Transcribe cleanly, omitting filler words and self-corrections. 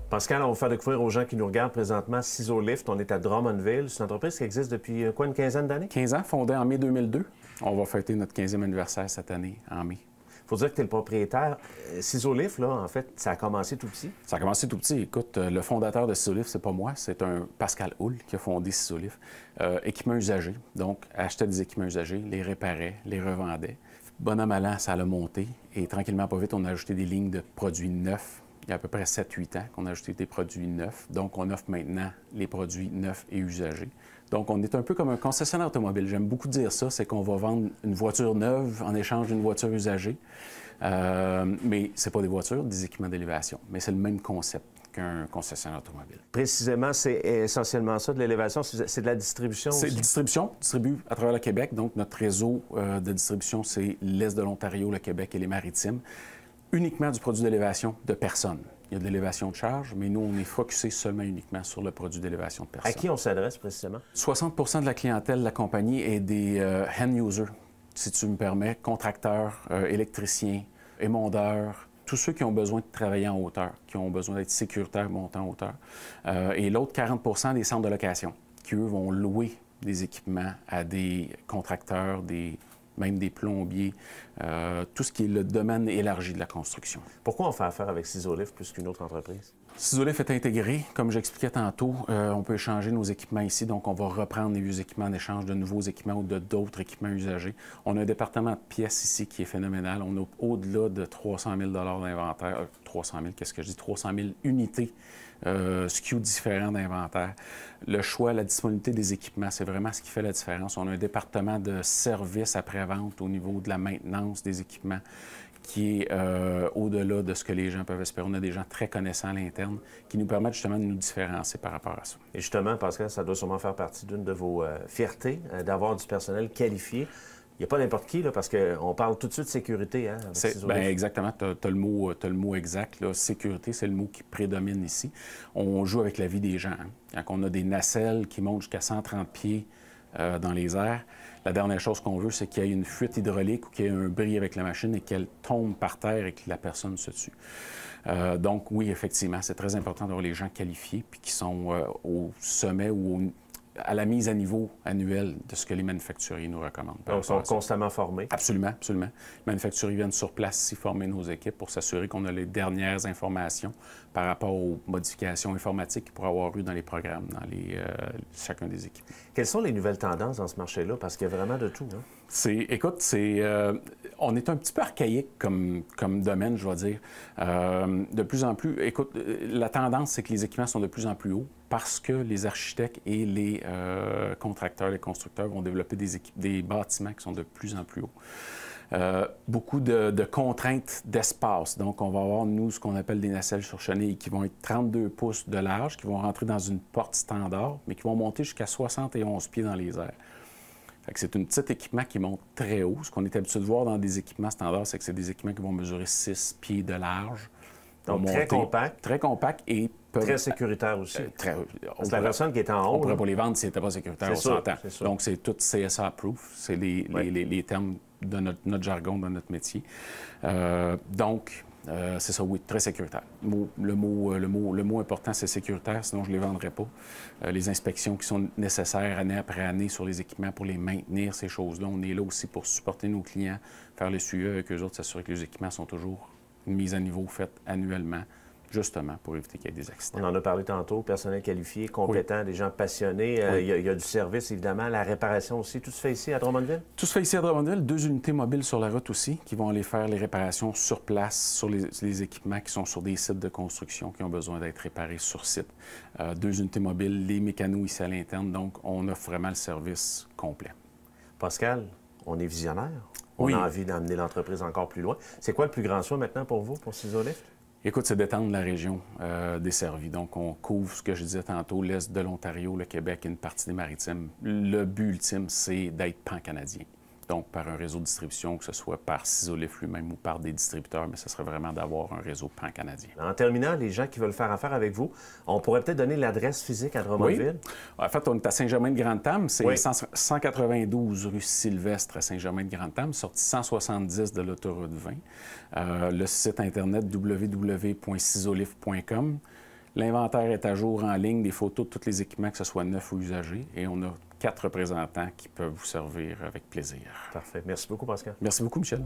Pascal, on va faire découvrir aux gens qui nous regardent présentement Ciseaux-Lift. On est à Drummondville. C'est une entreprise qui existe depuis quoi, une quinzaine d'années? 15 ans, fondée en mai 2002. On va fêter notre 15e anniversaire cette année, en mai. Il faut dire que tu es le propriétaire. Ciseaux-Lift, là, en fait, ça a commencé tout petit. Ça a commencé tout petit. Écoute, le fondateur de Ciseaux-Lift, c'est pas moi, c'est un Pascal Houle qui a fondé Ciseaux-Lift. Équipements usagés, donc achetait des équipements usagés, les réparait, les revendait. Bonhomme à l'an, ça l'a monté. Et tranquillement, pas vite, on a ajouté des lignes de produits neufs. Il y a à peu près 7-8 ans qu'on a ajouté des produits neufs. Donc, on offre maintenant les produits neufs et usagés. Donc, on est un peu comme un concessionnaire automobile. J'aime beaucoup dire ça, c'est qu'on va vendre une voiture neuve en échange d'une voiture usagée. Mais ce n'est pas des voitures, des équipements d'élévation. Mais c'est le même concept qu'un concessionnaire automobile. Précisément, c'est essentiellement ça, de l'élévation. C'est de la distribution aussi? C'est de la distribution, distribue à travers le Québec. Donc, notre réseau de distribution, c'est l'Est de l'Ontario, le Québec et les Maritimes. Uniquement du produit d'élévation de personnes. Il y a de l'élévation de charge, mais nous, on est focusé seulement uniquement sur le produit d'élévation de personnes. À qui on s'adresse précisément? 60 de la clientèle de la compagnie est des end users, si tu me permets, contracteurs, électriciens, émondeurs, tous ceux qui ont besoin de travailler en hauteur, qui ont besoin d'être sécuritaires, montant en hauteur. Et l'autre 40 des centres de location, qui, eux, vont louer des équipements à des contracteurs, même des plombiers, tout ce qui est le domaine élargi de la construction. Pourquoi on fait affaire avec Ciseaux-Lift plus qu'une autre entreprise? Ciseaux-Lift est intégré. Comme j'expliquais tantôt, on peut échanger nos équipements ici, donc on va reprendre les vieux équipements en échange de nouveaux équipements ou d'autres équipements usagés. On a un département de pièces ici qui est phénoménal. On a au-delà de 300 000 d'inventaire. 300 000, qu'est-ce que je dis? 300 000 unités SKU différents d'inventaire. Le choix, la disponibilité des équipements, c'est vraiment ce qui fait la différence. On a un département de service après-vente au niveau de la maintenance des équipements qui est au-delà de ce que les gens peuvent espérer. On a des gens très connaissants à l'interne qui nous permettent justement de nous différencier par rapport à ça. Et justement, Pascal, ça doit sûrement faire partie d'une de vos fiertés, d'avoir du personnel qualifié. Il n'y a pas n'importe qui, là, parce qu'on parle tout de suite de sécurité. Hein, exactement, tu as le mot exact. Là. Sécurité, c'est le mot qui prédomine ici. On joue avec la vie des gens. Hein. Quand on a des nacelles qui montent jusqu'à 130 pieds dans les airs, la dernière chose qu'on veut, c'est qu'il y ait une fuite hydraulique ou qu'il y ait un bris avec la machine et qu'elle tombe par terre et que la personne se tue. Donc oui, effectivement, c'est très important d'avoir les gens qualifiés puis qui sont au sommet ou à la mise à niveau annuelle de ce que les manufacturiers nous recommandent. Donc, ils sont constamment formés? Absolument, absolument. Les manufacturiers viennent sur place ici former nos équipes pour s'assurer qu'on a les dernières informations par rapport aux modifications informatiques qu'il pourrait avoir eu dans les programmes, dans chacun des équipes. Quelles sont les nouvelles tendances dans ce marché-là? Parce qu'il y a vraiment de tout. Hein? Écoute, on est un petit peu archaïque comme domaine, je dois dire. De plus en plus, écoute, la tendance, c'est que les équipements sont de plus en plus hauts parce que les architectes et les contracteurs, les constructeurs vont développer des bâtiments qui sont de plus en plus hauts. Beaucoup de contraintes d'espace. Donc, on va avoir, nous, ce qu'on appelle des nacelles sur chenilles qui vont être 32 pouces de large, qui vont rentrer dans une porte standard, mais qui vont monter jusqu'à 71 pieds dans les airs. C'est un petit équipement qui monte très haut. Ce qu'on est habitué de voir dans des équipements standards, c'est que c'est des équipements qui vont mesurer 6 pieds de large. Donc, très compact. Très compact et très sécuritaire aussi. C'est la personne qui est en haut. On pourrait pas les vendre si c'était pas sécuritaire, on s'entend. Donc, c'est tout CSA-proof. C'est les termes de notre jargon, de notre métier. C'est ça, oui, très sécuritaire. Le mot important, c'est sécuritaire, sinon je ne les vendrais pas. Les inspections qui sont nécessaires année après année sur les équipements pour les maintenir, ces choses-là. On est là aussi pour supporter nos clients, faire le suivi avec eux autres, s'assurer que les équipements sont toujours mis à niveau, faits annuellement, justement pour éviter qu'il y ait des accidents. On en a parlé tantôt, personnel qualifié, compétent, des gens passionnés. Il y a du service, évidemment, la réparation aussi. Tout se fait ici à Drummondville? Tout se fait ici à Drummondville. 2 unités mobiles sur la route aussi qui vont aller faire les réparations sur place, sur les équipements qui sont sur des sites de construction qui ont besoin d'être réparés sur site. 2 unités mobiles, les mécanos ici à l'interne. Donc, on offre vraiment le service complet. Pascal, on est visionnaire. On a envie d'amener l'entreprise encore plus loin. C'est quoi le plus grand choix maintenant pour vous, pour Ciseaux-Lift? Écoute, c'est d'étendre la région desservie. Donc, on couvre ce que je disais tantôt, l'Est de l'Ontario, le Québec et une partie des Maritimes. Le but ultime, c'est d'être pan-canadien. Donc, par un réseau de distribution, que ce soit par Ciseaux-Lift lui-même ou par des distributeurs, mais ce serait vraiment d'avoir un réseau pan-canadien. En terminant, les gens qui veulent faire affaire avec vous, on pourrait peut-être donner l'adresse physique à Drummondville? Oui. En fait, on est à Saint-Germain-de-Grande-Tame. C'est 192 rue Sylvestre à Saint-Germain-de-Grande-Tame, sortie 170 de l'autoroute 20. Le site Internet www.ciseauxlift.com. L'inventaire est à jour en ligne, des photos de tous les équipements, que ce soit neufs ou usagés, et on a 4 représentants qui peuvent vous servir avec plaisir. Parfait. Merci beaucoup, Pascal. Merci beaucoup, Michel.